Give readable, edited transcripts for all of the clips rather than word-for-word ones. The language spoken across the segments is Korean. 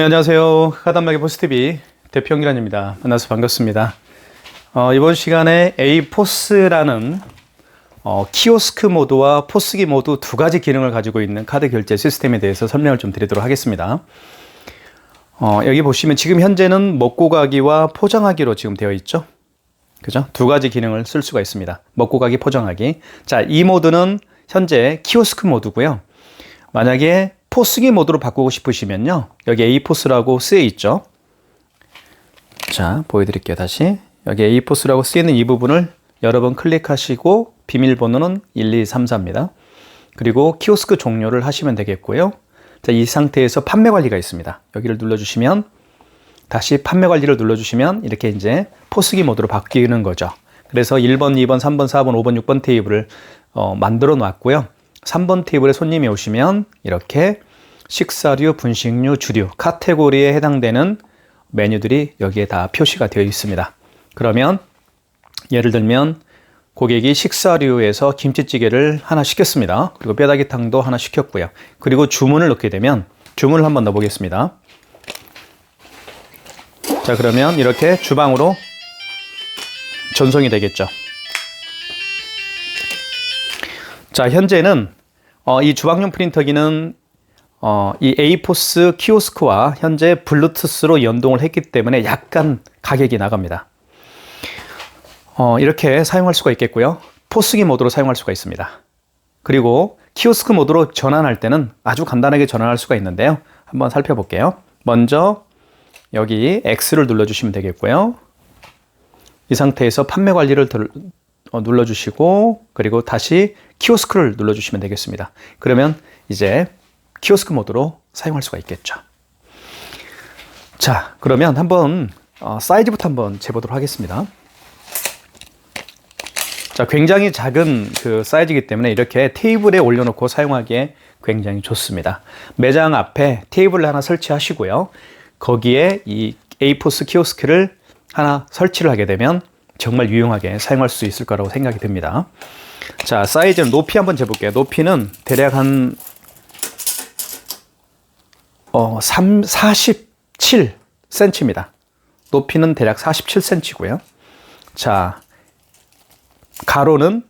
네, 안녕하세요. 하단막의 보스TV 대표 홍기란입니다. 만나서 반갑습니다. 이번 시간에 에이포스라는 키오스크 모드와 포스기 모드 두 가지 기능을 가지고 있는 카드 결제 시스템에 대해서 설명을 좀 드리도록 하겠습니다. 여기 보시면 지금 현재는 먹고 가기와 포장하기로 지금 되어 있죠. 그죠? 두 가지 기능을 쓸 수가 있습니다. 먹고 가기, 포장하기. 자, 이 모드는 현재 키오스크 모드고요. 만약에 포스기 모드로 바꾸고 싶으시면요, 여기 에이포스라고 쓰여 있죠. 자, 보여드릴게요. 다시 여기 에이포스라고 쓰여 있는 이 부분을 여러 번 클릭하시고 비밀번호는 1234입니다. 그리고 키오스크 종료를 하시면 되겠고요. 자, 이 상태에서 판매 관리가 있습니다. 여기를 눌러주시면, 다시 판매 관리를 눌러주시면 이렇게 이제 포스기 모드로 바뀌는 거죠. 그래서 1번, 2번, 3번, 4번, 5번, 6번 테이블을 만들어 놨고요. 3번 테이블에 손님이 오시면 이렇게 식사류, 분식류, 주류 카테고리에 해당되는 메뉴들이 여기에 다 표시가 되어 있습니다. 그러면 예를 들면 고객이 식사류에서 김치찌개를 하나 시켰습니다. 그리고 뼈다귀탕도 하나 시켰고요. 그리고 주문을 넣게 되면, 주문을 한번 넣어 보겠습니다. 자, 그러면 이렇게 주방으로 전송이 되겠죠. 자, 현재는 이 주방용 프린터기는 이 에이포스 키오스크와 현재 블루투스로 연동을 했기 때문에 약간 가격이 나갑니다. 이렇게 사용할 수가 있겠고요. 포스기 모드로 사용할 수가 있습니다. 그리고 키오스크 모드로 전환할 때는 아주 간단하게 전환할 수가 있는데요. 한번 살펴볼게요. 먼저 여기 X를 눌러주시면 되겠고요. 이 상태에서 판매 관리를 눌러주시고, 그리고 다시 키오스크를 눌러주시면 되겠습니다. 그러면 이제 키오스크 모드로 사용할 수가 있겠죠. 자, 그러면 한번 사이즈부터 한번 재보도록 하겠습니다. 자, 굉장히 작은 그 사이즈이기 때문에 이렇게 테이블에 올려놓고 사용하기에 굉장히 좋습니다. 매장 앞에 테이블을 하나 설치하시고요. 거기에 이 에이포스 키오스크를 하나 설치를 하게 되면 정말 유용하게 사용할 수 있을 거라고 생각이 듭니다. 자, 사이즈는 높이 한번 재볼게요. 높이는 대략 한 47cm입니다. 높이는 대략 47cm고요. 자, 가로는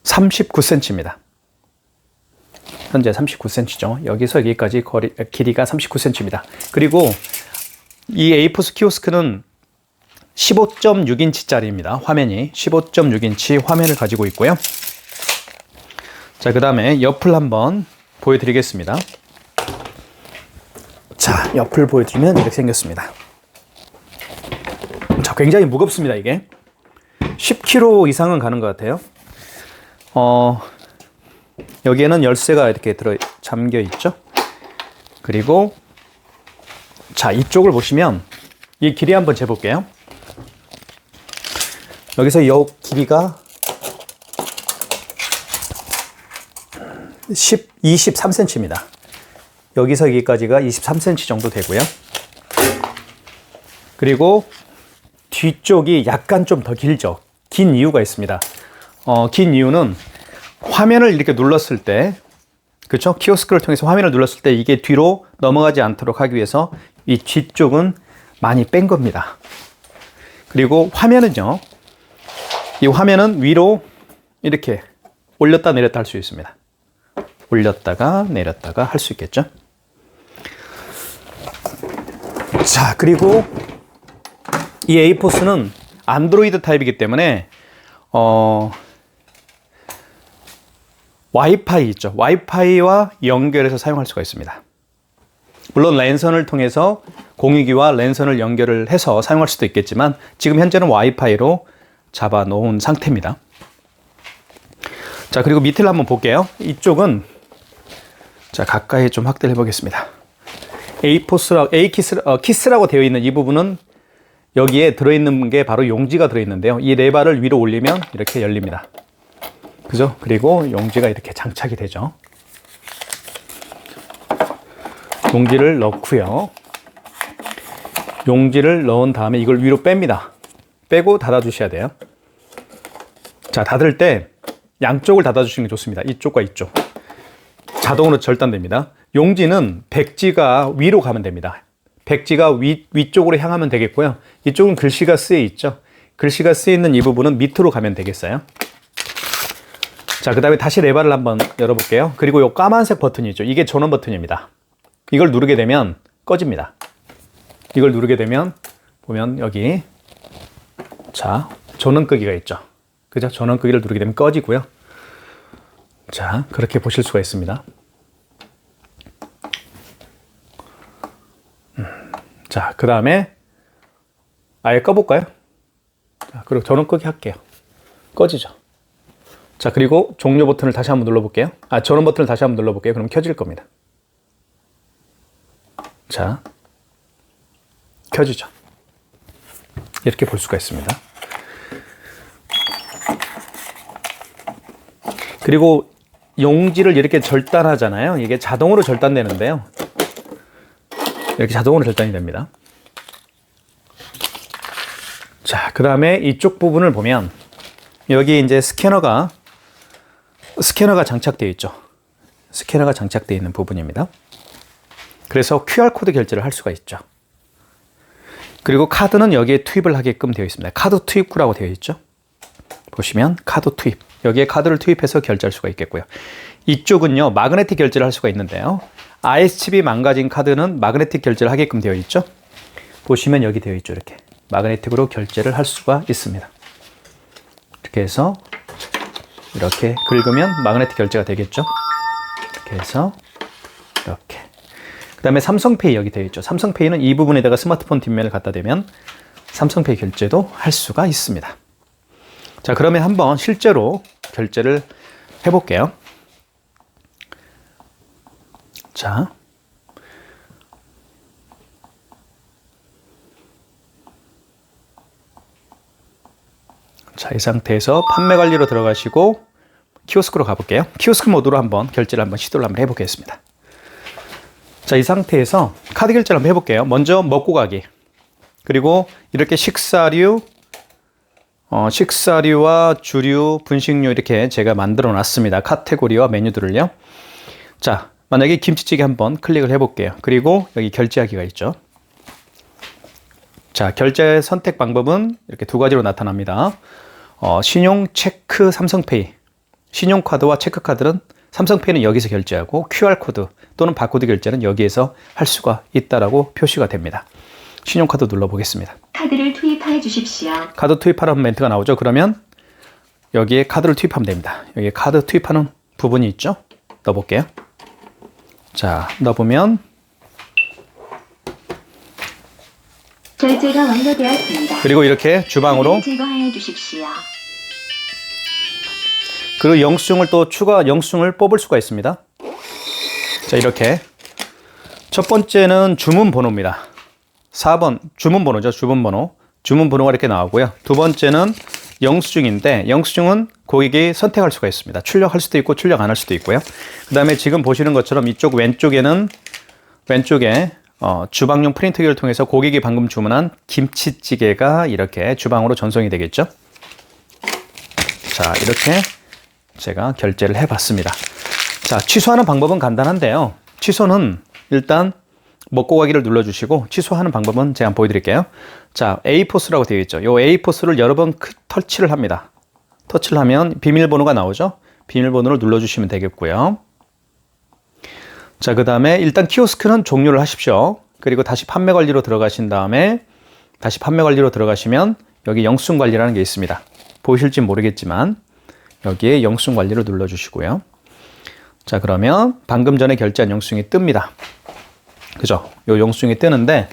39cm입니다. 현재 39cm죠. 여기서 여기까지 길이가 39cm입니다. 그리고 이 에이포스 키오스크는 15.6인치짜리입니다. 화면이 15.6인치 화면을 가지고 있고요. 자, 그 다음에 옆을 한번 보여드리겠습니다. 자, 옆을 보여드리면 이렇게 생겼습니다. 자, 굉장히 무겁습니다. 이게 10kg 이상은 가는 것 같아요. 여기에는 열쇠가 이렇게 잠겨 있죠. 그리고 자, 이쪽을 보시면 이 길이 한번 재볼게요. 여기서 이 길이가 23cm입니다. 여기서 여기까지가 23cm 정도 되고요. 그리고 뒤쪽이 약간 좀 더 길죠. 긴 이유가 있습니다. 긴 이유는 화면을 이렇게 눌렀을 때, 그렇죠? 키오스크를 통해서 화면을 눌렀을 때 이게 뒤로 넘어가지 않도록 하기 위해서 이 뒤쪽은 많이 뺀 겁니다. 그리고 화면은요, 이 화면은 위로 이렇게 올렸다 내렸다 할 수 있습니다. 올렸다가 내렸다가 할 수 있겠죠. 자, 그리고 이 에이포스는 안드로이드 타입이기 때문에 와이파이 있죠. 와이파이와 연결해서 사용할 수가 있습니다. 물론 랜선을 통해서 공유기와 랜선을 연결을 해서 사용할 수도 있겠지만 지금 현재는 와이파이로 잡아 놓은 상태입니다. 자, 그리고 밑을 한번 볼게요. 이쪽은, 자, 가까이 좀 확대를 해보겠습니다. 키스라고 되어 있는 이 부분은 여기에 들어있는 게 바로 용지가 들어있는데요. 이 레바를 위로 올리면 이렇게 열립니다. 그죠? 그리고 용지가 이렇게 장착이 되죠. 용지를 넣고요. 용지를 넣은 다음에 이걸 위로 뺍니다. 빼고 닫아주셔야 돼요. 자, 닫을 때 양쪽을 닫아주시는 게 좋습니다. 이쪽과 이쪽. 자동으로 절단됩니다. 용지는 백지가 위로 가면 됩니다. 백지가 위쪽으로 향하면 되겠고요. 이쪽은 글씨가 쓰여 있죠. 글씨가 쓰여 있는 이 부분은 밑으로 가면 되겠어요. 자, 그 다음에 다시 레바를 한번 열어볼게요. 그리고 이 까만색 버튼이죠. 이게 전원 버튼입니다. 이걸 누르게 되면 꺼집니다. 이걸 누르게 되면 보면 여기 자, 전원 끄기가 있죠. 그죠? 전원 끄기를 누르게 되면 꺼지고요. 자, 그렇게 보실 수가 있습니다. 자, 그 다음에 아예 꺼볼까요? 자, 그리고 전원 끄기 할게요. 꺼지죠. 자, 그리고 종료 버튼을 다시 한번 눌러볼게요. 전원 버튼을 다시 한번 눌러볼게요. 그럼 켜질 겁니다. 자, 켜지죠. 이렇게 볼 수가 있습니다. 그리고 용지를 이렇게 절단하잖아요. 이게 자동으로 절단되는데요. 이렇게 자동으로 절단이 됩니다. 자, 그 다음에 이쪽 부분을 보면 여기 이제 스캐너가 장착되어 있죠. 스캐너가 장착되어 있는 부분입니다. 그래서 QR코드 결제를 할 수가 있죠. 그리고 카드는 여기에 투입을 하게끔 되어 있습니다. 카드 투입구라고 되어 있죠. 보시면 카드 투입. 여기에 카드를 투입해서 결제할 수가 있겠고요. 이쪽은요, 마그네틱 결제를 할 수가 있는데요. RS칩이 망가진 카드는 마그네틱 결제를 하게끔 되어 있죠. 보시면 여기 되어 있죠. 이렇게 마그네틱으로 결제를 할 수가 있습니다. 이렇게 해서 이렇게 긁으면 마그네틱 결제가 되겠죠. 이렇게 해서 이렇게. 그 다음에 삼성페이 여기 되어 있죠. 삼성페이는 이 부분에다가 스마트폰 뒷면을 갖다 대면 삼성페이 결제도 할 수가 있습니다. 자, 그러면 한번 실제로 결제를 해볼게요. 자, 이 상태에서 판매 관리로 들어가시고 키오스크로 가볼게요. 키오스크 모드로 한번 결제를 한번 시도를 한번 해보겠습니다. 자, 이 상태에서 카드 결제를 한번 해볼게요. 먼저 먹고 가기. 그리고 이렇게 식사류와 주류, 분식류 이렇게 제가 만들어 놨습니다. 카테고리와 메뉴들을요. 자, 만약에 김치찌개 한번 클릭을 해볼게요. 그리고 여기 결제하기가 있죠. 자, 결제 선택 방법은 이렇게 두 가지로 나타납니다. 신용, 체크, 삼성페이. 신용카드와 체크카드는 삼성페이는 여기서 결제하고 QR코드 또는 바코드 결제는 여기에서 할 수가 있다라고 표시가 됩니다. 신용카드 눌러보겠습니다. 카드를 투입해 주십시오. 카드 투입하라는 멘트가 나오죠. 그러면 여기에 카드를 투입하면 됩니다. 여기 카드 투입하는 부분이 있죠. 넣어볼게요. 자, 넣어보면 결제가 완료되었습니다. 그리고 이렇게 주방으로 제거해 주십시오. 그리고 영수증을 또 추가 영수증을 뽑을 수가 있습니다. 자, 이렇게 첫 번째는 주문 번호입니다. 4번 주문 번호죠. 주문 번호. 주문 번호가 이렇게 나오고요. 두 번째는 영수증인데 영수증은 고객이 선택할 수가 있습니다. 출력할 수도 있고 출력 안 할 수도 있고요. 그 다음에 지금 보시는 것처럼 이쪽 왼쪽에 주방용 프린터기를 통해서 고객이 방금 주문한 김치찌개가 이렇게 주방으로 전송이 되겠죠. 자, 이렇게 제가 결제를 해봤습니다. 자, 취소하는 방법은 간단한데요. 취소는 일단 먹고 가기를 눌러주시고 취소하는 방법은 제가 한번 보여드릴게요. 자, A-포스라고 되어 있죠. 이 A-포스를 여러 번 터치를 합니다. 터치를 하면 비밀번호가 나오죠. 비밀번호를 눌러주시면 되겠고요. 자, 그 다음에 일단 키오스크는 종료를 하십시오. 그리고 다시 판매 관리로 들어가신 다음에 다시 판매 관리로 들어가시면 여기 영수증 관리라는 게 있습니다. 보이실지 모르겠지만 여기에 영수증 관리를 눌러주시고요. 자, 그러면 방금 전에 결제한 영수증이 뜹니다. 그죠? 요 영수증이 뜨는데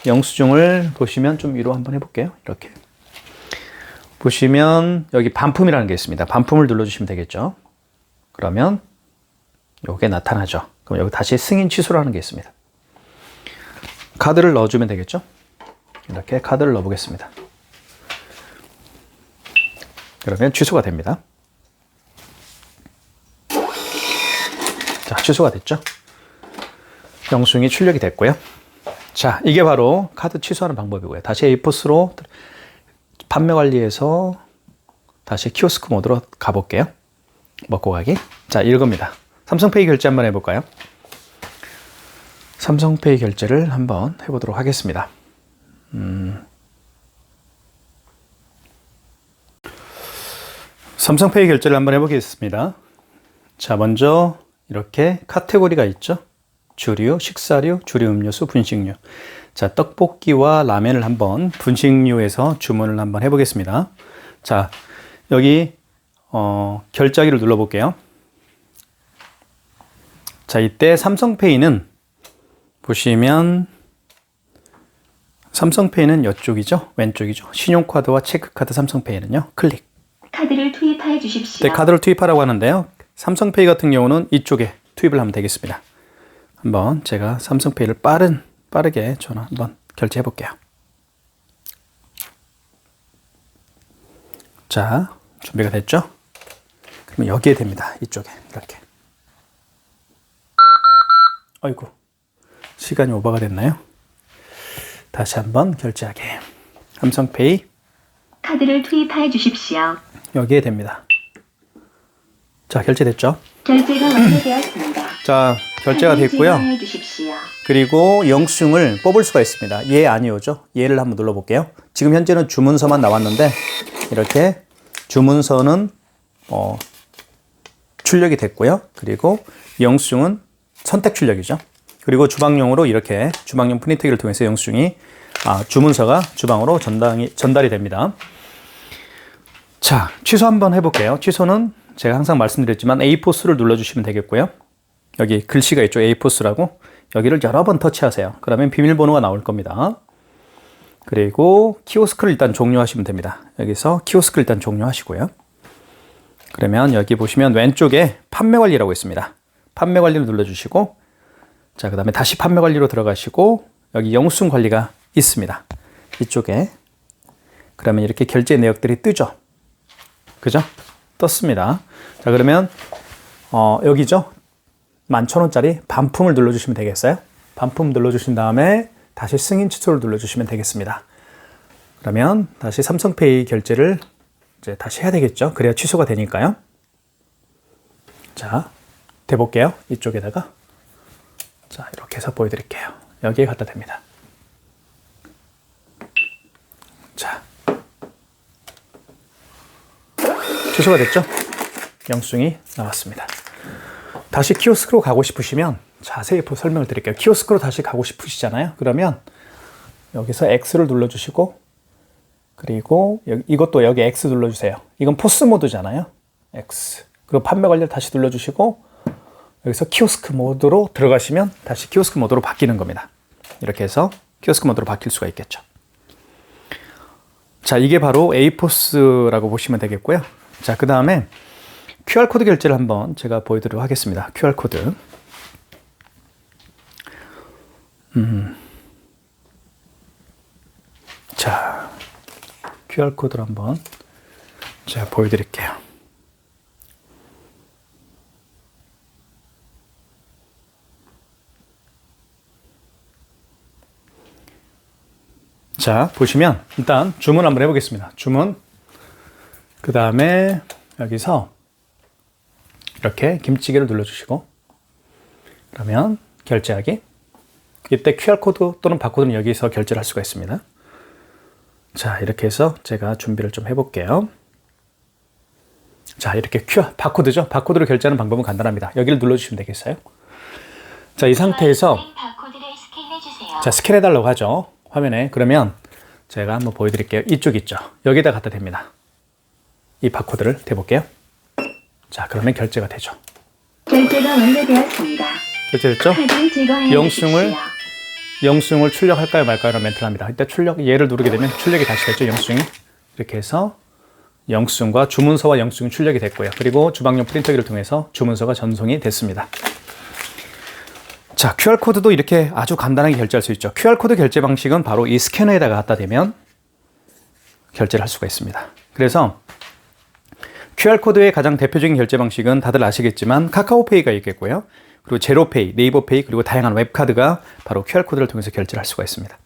영수증을 보시면 좀 위로 한번 해볼게요. 이렇게 보시면 여기 반품이라는 게 있습니다. 반품을 눌러주시면 되겠죠. 그러면 요게 나타나죠. 그럼 여기 다시 승인 취소라는 게 있습니다. 카드를 넣어주면 되겠죠. 이렇게 카드를 넣어보겠습니다. 그러면 취소가 됩니다. 자, 취소가 됐죠. 영수증이 출력이 됐고요. 자, 이게 바로 카드 취소하는 방법이고요. 다시 A-포스로 판매 관리에서 다시 키오스크 모드로 가볼게요. 먹고 가기. 자, 이겁니다. 삼성페이 결제 한번 해볼까요? 삼성페이 결제를 한번 해보도록 하겠습니다. 삼성페이 결제를 한번 해보겠습니다. 자, 먼저 이렇게 카테고리가 있죠. 주류, 식사류, 주류 음료수, 분식류. 자, 떡볶이와 라면을 한번 분식류에서 주문을 한번 해보겠습니다. 자, 여기 결제하기를 눌러볼게요. 자, 이때 삼성페이는 보시면 삼성페이는 이쪽이죠. 왼쪽이죠. 신용카드와 체크카드 삼성페이는요. 클릭. 카드를 투입하여 주십시오. 네, 카드를 투입하라고 하는데요. 삼성페이 같은 경우는 이쪽에 투입을 하면 되겠습니다. 한번 제가 삼성페이를 빠르게 전화 한번 결제해 볼게요. 자, 준비가 됐죠? 그러면 여기에 됩니다. 이쪽에 이렇게. 아이고, 시간이 오버가 됐나요? 다시 한번 결제하게. 삼성페이 카드를 투입하여 주십시오. 여기에 됩니다. 자, 결제됐죠? 결제가 완료되었습니다. 자, 결제가 카드 됐고요. 제거해 주십시오. 그리고 영수증을 뽑을 수가 있습니다. 예, 아니오죠? 예를 한번 눌러볼게요. 지금 현재는 주문서만 나왔는데 이렇게 주문서는 출력이 됐고요. 그리고 영수증은 선택 출력이죠. 그리고 주방용으로 이렇게 주방용 프린터기를 통해서 영수증이 주문서가 주방으로 전달이 됩니다. 자, 취소 한번 해볼게요. 취소는 제가 항상 말씀드렸지만 A4스를 눌러주시면 되겠고요. 여기 글씨가 있죠. A4스라고. 여기를 여러 번 터치하세요. 그러면 비밀번호가 나올 겁니다. 그리고 키오스크를 일단 종료하시면 됩니다. 여기서 키오스크 일단 종료하시고요. 그러면 여기 보시면 왼쪽에 판매 관리라고 있습니다. 판매 관리를 눌러주시고, 자, 그 다음에 다시 판매 관리로 들어가시고, 여기 영수증 관리가 있습니다. 이쪽에. 그러면 이렇게 결제 내역들이 뜨죠. 그죠? 떴습니다. 자, 그러면 여기죠. 11,000원짜리 반품을 눌러주시면 되겠어요? 반품 눌러주신 다음에 다시 승인 취소를 눌러주시면 되겠습니다. 그러면 다시 삼성페이 결제를 이제 다시 해야 되겠죠? 그래야 취소가 되니까요. 자, 대볼게요. 이쪽에다가. 자, 이렇게 해서 보여드릴게요. 여기에 갖다 댑니다. 자, 취소가 됐죠? 영수증이 나왔습니다. 다시 키오스크로 가고 싶으시면 자세히 설명을 드릴게요. 키오스크로 다시 가고 싶으시잖아요. 그러면 여기서 X를 눌러주시고, 그리고 이것도 여기 X 눌러주세요. 이건 포스 모드잖아요. X. 그리고 판매 관리를 다시 눌러주시고, 여기서 키오스크 모드로 들어가시면 다시 키오스크 모드로 바뀌는 겁니다. 이렇게 해서 키오스크 모드로 바뀔 수가 있겠죠. 자, 이게 바로 에이포스라고 보시면 되겠고요. 자, 그 다음에 QR코드 결제를 한번 제가 보여드리도록 하겠습니다. QR코드. 자, QR코드를 한번 제가 보여드릴게요. 자, 보시면 일단 주문 한번 해보겠습니다. 주문. 그 다음에 여기서 이렇게 김치찌개를 눌러주시고, 그러면 결제하기. 이때 QR코드 또는 바코드는 여기서 결제를 할 수가 있습니다. 자, 이렇게 해서 제가 준비를 좀 해볼게요. 자, 이렇게 바코드죠. 바코드로 결제하는 방법은 간단합니다. 여기를 눌러주시면 되겠어요. 자, 이 상태에서 자, 스캔해달라고 하죠. 화면에. 그러면 제가 한번 보여드릴게요. 이쪽 있죠. 여기다 갖다 댑니다. 이 바코드를 대볼게요. 자, 그러면 결제가 되죠. 결제가 완료되었습니다. 결제됐죠? 카드 제거해 주십시오. 영수증을 출력할까요 말까요? 라는 멘트를 합니다. 이때 얘를 누르게 되면 출력이 다시 됐죠. 영수증이. 이렇게 해서 영수증과 주문서와 영수증 출력이 됐고요. 그리고 주방용 프린터기를 통해서 주문서가 전송이 됐습니다. 자, QR코드도 이렇게 아주 간단하게 결제할 수 있죠. QR코드 결제 방식은 바로 이 스캐너에다가 갖다 대면 결제를 할 수가 있습니다. 그래서 QR코드의 가장 대표적인 결제 방식은 다들 아시겠지만 카카오페이가 있겠고요. 그리고 제로페이, 네이버페이, 그리고 다양한 웹카드가 바로 QR코드를 통해서 결제를 할 수가 있습니다.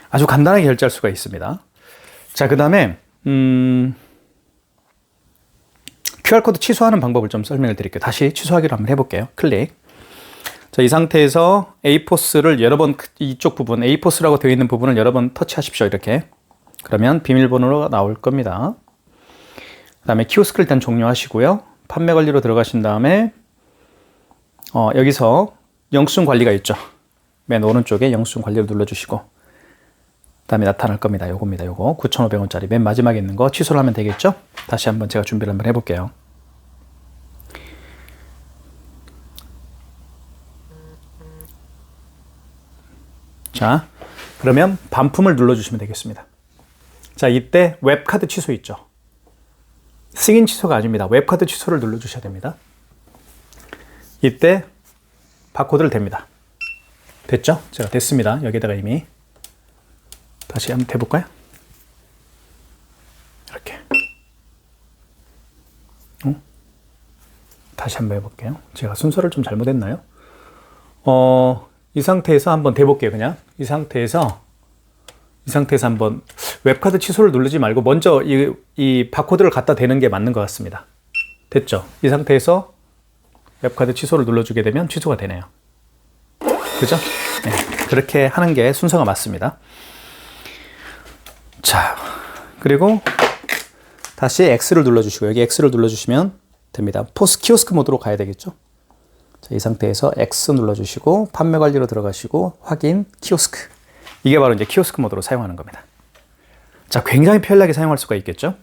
아주 간단하게 결제할 수가 있습니다. 자, 그 다음에 QR코드 취소하는 방법을 좀 설명을 드릴게요. 다시 취소하기로 한번 해볼게요. 클릭. 자, 이 상태에서 A-포스를 여러 번, 이쪽 부분, A-포스라고 되어 있는 부분을 여러 번 터치하십시오. 이렇게. 그러면 비밀번호가 나올 겁니다. 그 다음에 키오스크를 일단 종료하시고요. 판매 관리로 들어가신 다음에 여기서 영수증 관리가 있죠. 맨 오른쪽에 영수증 관리를 눌러주시고 그 다음에 나타날 겁니다. 요겁니다. 요거 9,500원짜리 맨 마지막에 있는 거 취소를 하면 되겠죠. 다시 한번 제가 준비를 한번 해볼게요. 자, 그러면 반품을 눌러주시면 되겠습니다. 자, 이때 웹카드 취소 있죠. 승인 취소가 아닙니다. 웹카드 취소를 눌러주셔야 됩니다. 이때 바코드를 댑니다. 됐죠? 제가 됐습니다. 여기다가 이미 다시 한번 대볼까요? 이렇게. 다시 한번 해볼게요. 제가 순서를 좀 잘못했나요? 이 상태에서 한번 대볼게요. 그냥 이 상태에서 한번 웹카드 취소를 누르지 말고 먼저 이 바코드를 갖다 대는 게 맞는 것 같습니다. 됐죠? 이 상태에서 웹카드 취소를 눌러주게 되면 취소가 되네요. 그죠? 네, 그렇게 하는 게 순서가 맞습니다. 자, 그리고 다시 X를 눌러주시고 여기 X를 눌러주시면 됩니다. 포스 키오스크 모드로 가야 되겠죠? 자, 이 상태에서 X 눌러주시고 판매 관리로 들어가시고 확인 키오스크. 이게 바로 이제 키오스크 모드로 사용하는 겁니다. 자, 굉장히 편리하게 사용할 수가 있겠죠?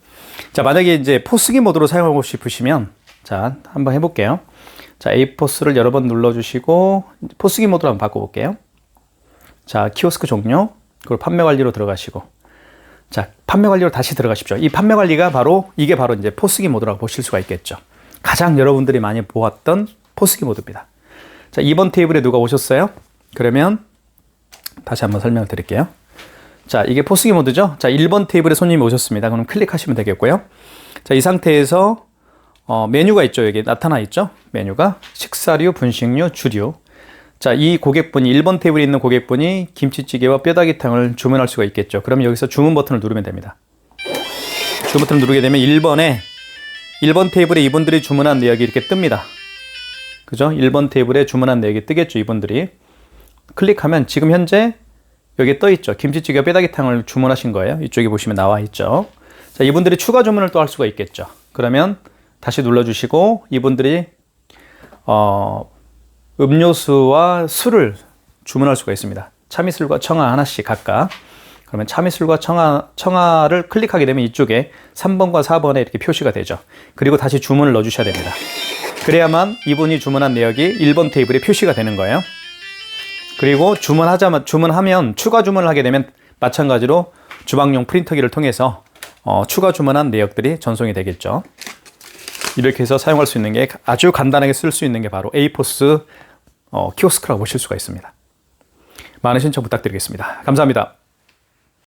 자, 만약에 이제 포스기 모드로 사용하고 싶으시면 자, 한번 해볼게요. 자, A-포스를 여러 번 눌러주시고 포스기 모드로 한번 바꿔볼게요. 자, 키오스크 종료. 그리고 판매 관리로 들어가시고 자, 판매 관리로 다시 들어가십시오. 이 판매 관리가 바로 이게 바로 이제 포스기 모드라고 보실 수가 있겠죠. 가장 여러분들이 많이 보았던 포스기 모드입니다. 자, 2번 테이블에 누가 오셨어요? 그러면 다시 한번 설명을 드릴게요. 자, 이게 포스기 모드죠? 자, 1번 테이블에 손님이 오셨습니다. 그럼 클릭하시면 되겠고요. 자, 이 상태에서 메뉴가 있죠. 여기 나타나 있죠. 메뉴가 식사류, 분식류, 주류. 자, 이 고객분이 1번 테이블에 있는 고객분이 김치찌개와 뼈다귀탕을 주문할 수가 있겠죠. 그럼 여기서 주문 버튼을 누르면 됩니다. 주문 버튼을 누르게 되면 1번 테이블에 이분들이 주문한 내역이 이렇게 뜹니다. 그죠? 1번 테이블에 주문한 내역이 뜨겠죠. 이분들이. 클릭하면 지금 현재 여기에 떠 있죠. 김치찌개와 뼈다귀탕을 주문하신 거예요. 이쪽에 보시면 나와 있죠. 자, 이분들이 추가 주문을 또 할 수가 있겠죠. 그러면 다시 눌러주시고 이분들이 음료수와 술을 주문할 수가 있습니다. 참이슬과 청아 하나씩 각각. 그러면 참이슬과 청아를 클릭하게 되면 이쪽에 3번과 4번에 이렇게 표시가 되죠. 그리고 다시 주문을 넣어주셔야 됩니다. 그래야만 이분이 주문한 내역이 1번 테이블에 표시가 되는 거예요. 그리고 주문하면 추가 주문을 하게 되면 마찬가지로 주방용 프린터기를 통해서 추가 주문한 내역들이 전송이 되겠죠. 이렇게 해서 사용할 수 있는 게 아주 간단하게 쓸 수 있는 게 바로 A-포스 키오스크라고 보실 수가 있습니다. 많은 신청 부탁드리겠습니다. 감사합니다.